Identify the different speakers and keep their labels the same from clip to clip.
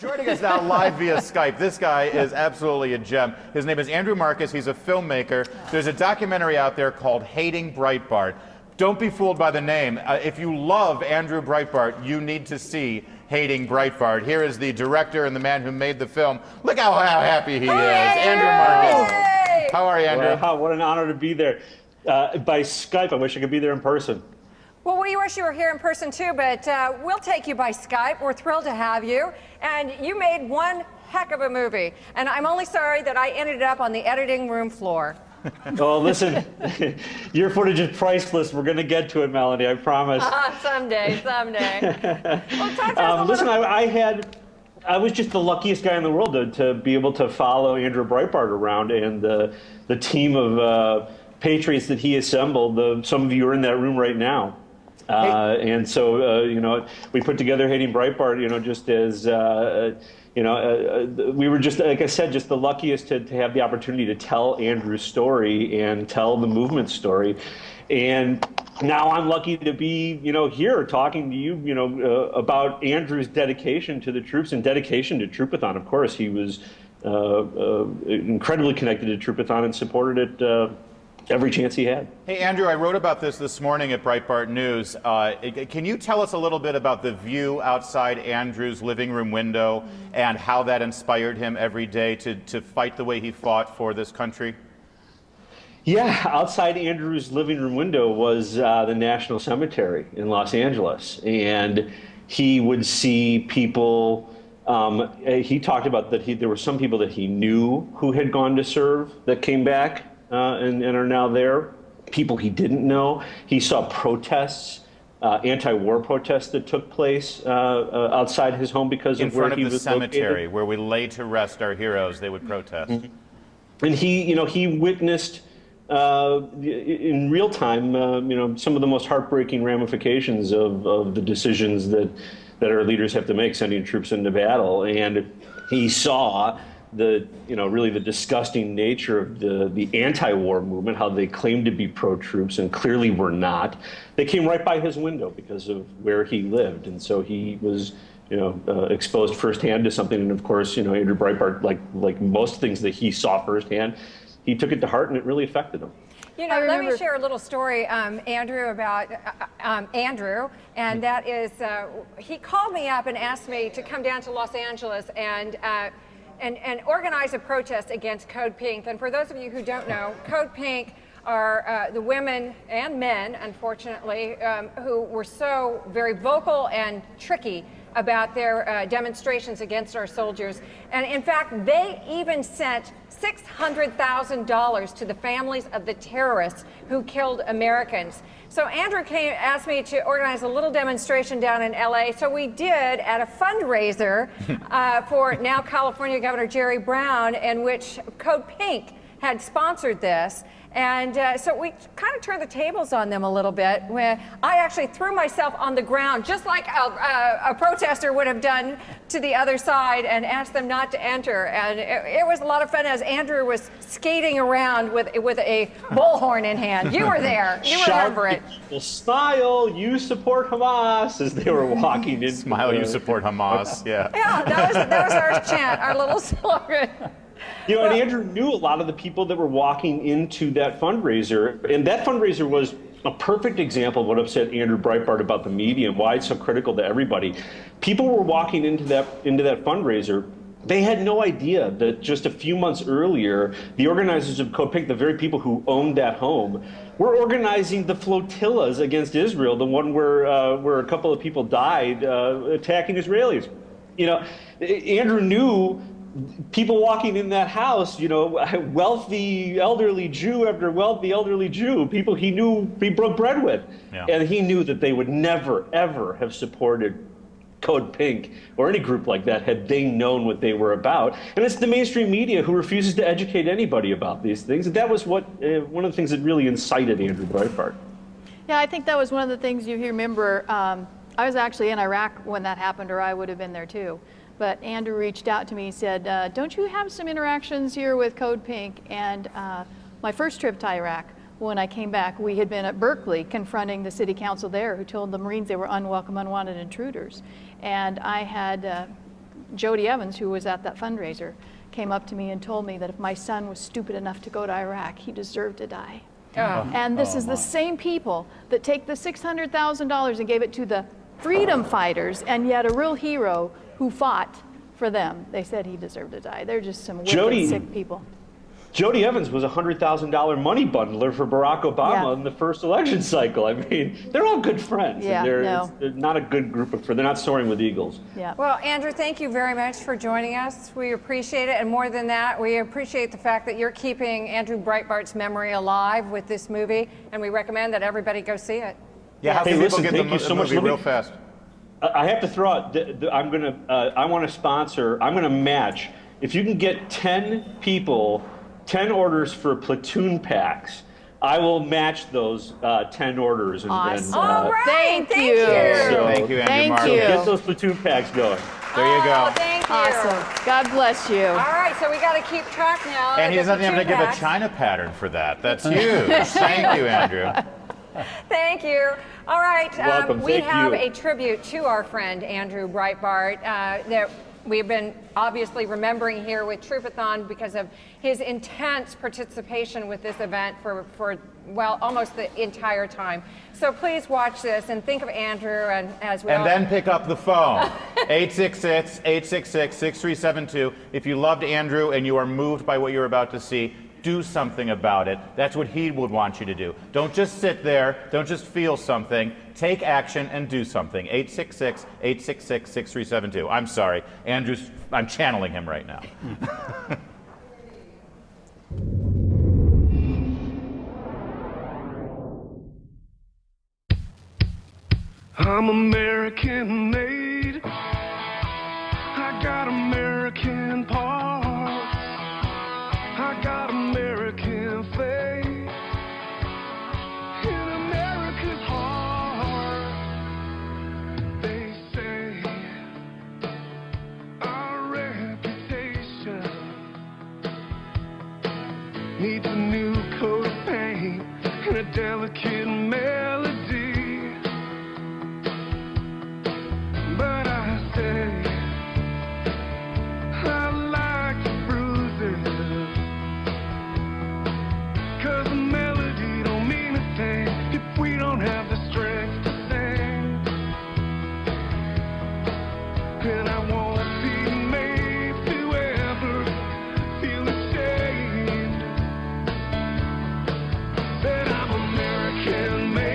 Speaker 1: Joining us now live via Skype, this guy is absolutely a gem. His name is Andrew Marcus. He's a filmmaker. There's a documentary out there called Hating Breitbart. Don't be fooled by the name. If you love Andrew Breitbart, you need to see Hating Breitbart. Here is the director and the man who made the film. Look how happy he is. Andrew Marcus. How are you, Andrew?
Speaker 2: Wow, what an honor to be there. By Skype, I wish I could be there in person.
Speaker 3: Well, we wish you were here in person too, but we'll take you by Skype. We're thrilled to have you. And you made one heck of a movie. And I'm only sorry that I ended up on the editing room floor.
Speaker 2: Oh, listen, your footage is priceless. We're going to get to it, Melanie, I promise.
Speaker 3: Someday. Well, talk to us
Speaker 2: listen, I was just the luckiest guy in the world to be able to follow Andrew Breitbart around and the team of patriots that he assembled. Some of you are in that room right now. And so, we put together Hating Breitbart, just as, we were just, like I said, just the luckiest to have the opportunity to tell Andrew's story and tell the movement story. And now I'm lucky to be, here talking to you, about Andrew's dedication to the troops and dedication to Troopathon. Of course, he was incredibly connected to Troopathon and supported it every chance he had.
Speaker 1: Hey, Andrew, I wrote about this morning at Breitbart News. Can you tell us a little bit about the view outside Andrew's living room window and how that inspired him every day to fight the way he fought for this country?
Speaker 2: Yeah, outside Andrew's living room window was the National Cemetery in Los Angeles. And he would see people, he talked about that there were some people that he knew who had gone to serve that came back. And are now there. People he didn't know. He saw protests, anti-war protests that took place outside his home because of where he was
Speaker 1: in front of the cemetery,
Speaker 2: located.
Speaker 1: where we lay to rest our heroes. They would protest.
Speaker 2: Mm-hmm. And he witnessed in real time, some of the most heartbreaking ramifications of the decisions that our leaders have to make, sending troops into battle. And he saw really the disgusting nature of the anti-war movement, how they claimed to be pro-troops and clearly were not. They came right by his window because of where he lived. And so he was, exposed firsthand to something. And of course, Andrew Breitbart, like most things that he saw firsthand, he took it to heart and it really affected him.
Speaker 3: Let me share a little story, Andrew, about Andrew, and that is, he called me up and asked me to come down to Los Angeles and organize a protest against Code Pink. And for those of you who don't know, Code Pink are the women and men, unfortunately, who were so very vocal and tricky about their demonstrations against our soldiers. And in fact, they even sent $600,000 to the families of the terrorists who killed Americans. So Andrew asked me to organize a little demonstration down in LA. So we did at a fundraiser for now California Governor Jerry Brown, in which Code Pink had sponsored this. And so we kind of turned the tables on them a little bit, where I actually threw myself on the ground, just like a protester would have done to the other side, and asked them not to enter. And it was a lot of fun as Andrew was skating around with a bullhorn in hand. You were there. You remember it.
Speaker 2: Smile, you support Hamas, as they were walking in.
Speaker 1: Smile, you support Hamas. Yeah.
Speaker 3: Yeah, that was our chant, our little slogan.
Speaker 2: And Andrew knew a lot of the people that were walking into that fundraiser, and that fundraiser was a perfect example of what upset Andrew Breitbart about the media and why it's so critical to everybody. People were walking into that fundraiser. They had no idea that just a few months earlier, the organizers of Code Pink, the very people who owned that home, were organizing the flotillas against Israel, the one where a couple of people died attacking Israelis. Andrew knew people walking in that house, wealthy elderly Jew after wealthy elderly Jew, people he knew he broke bread with. Yeah. And he knew that they would never, ever have supported Code Pink or any group like that had they known what they were about. And it's the mainstream media who refuses to educate anybody about these things. And that was one of the things that really incited Andrew Breitbart.
Speaker 4: Yeah, I think that was one of the things you remember. I was actually in Iraq when that happened, or I would have been there too. But Andrew reached out to me and said, don't you have some interactions here with Code Pink? And my first trip to Iraq, when I came back, we had been at Berkeley confronting the city council there, who told the Marines they were unwelcome, unwanted intruders. And I had Jody Evans, who was at that fundraiser, came up to me and told me that if my son was stupid enough to go to Iraq, he deserved to die. And this is the same people that take the $600,000 and gave it to the freedom fighters, and yet a real hero who fought for them. They said he deserved to die. They're just some wicked, sick people.
Speaker 2: Jody Evans was a $100,000 money bundler for Barack Obama in the first election cycle. I mean, they're all good friends.
Speaker 4: Yeah,
Speaker 2: they're not a good group of friends. They're not soaring with eagles.
Speaker 4: Yeah.
Speaker 3: Well, Andrew, thank you very much for joining us. We appreciate it. And more than that, we appreciate the fact that you're keeping Andrew Breitbart's memory alive with this movie. And we recommend that everybody go see it.
Speaker 1: Yeah, how
Speaker 2: Hey,
Speaker 1: can people
Speaker 2: listen,
Speaker 1: get
Speaker 2: thank
Speaker 1: the
Speaker 2: you so much.
Speaker 1: movie real fast?
Speaker 2: I have to throw out, I want to sponsor, I'm going to match. If you can get 10 people, 10 orders for platoon packs, I will match those 10 orders.
Speaker 4: Awesome.
Speaker 3: All right.
Speaker 4: Thank
Speaker 3: Thank
Speaker 4: you.
Speaker 3: you.
Speaker 2: So,
Speaker 1: Thank you, Andrew
Speaker 4: Thank
Speaker 1: Marcus.
Speaker 4: you.
Speaker 2: get those platoon packs going.
Speaker 1: There you go.
Speaker 3: Thank you.
Speaker 4: Awesome. God bless you.
Speaker 3: All right, so we got to keep track now.
Speaker 1: And he
Speaker 3: of the
Speaker 1: doesn't have to
Speaker 3: platoon
Speaker 1: give a
Speaker 3: packs.
Speaker 1: China pattern for that. That's huge. Thank you, Andrew.
Speaker 3: Thank you. All right,
Speaker 2: Welcome.
Speaker 3: we
Speaker 2: Thank
Speaker 3: have
Speaker 2: you.
Speaker 3: a tribute to our friend Andrew Breitbart that we've been obviously remembering here with Troopathon because of his intense participation with this event for well, almost the entire time. So please watch this and think of Andrew and as well.
Speaker 1: And then pick up the phone. 866-866-6372. If you loved Andrew and you are moved by what you're about to see, do something about it. That's what he would want you to do. Don't just sit there. Don't just feel something. Take action and do something. 866-866-6372. I'm sorry. I'm channeling him right now.
Speaker 5: I'm American made. I got American parts. I got American faith in America's heart. They say our reputation needs a new coat of paint and a delicate melody. But I say I like to bruise it, 'cause a melody don't mean a thing if we don't have the strength to sing. And I won't be made to ever feel ashamed that I'm American made.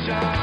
Speaker 5: shine.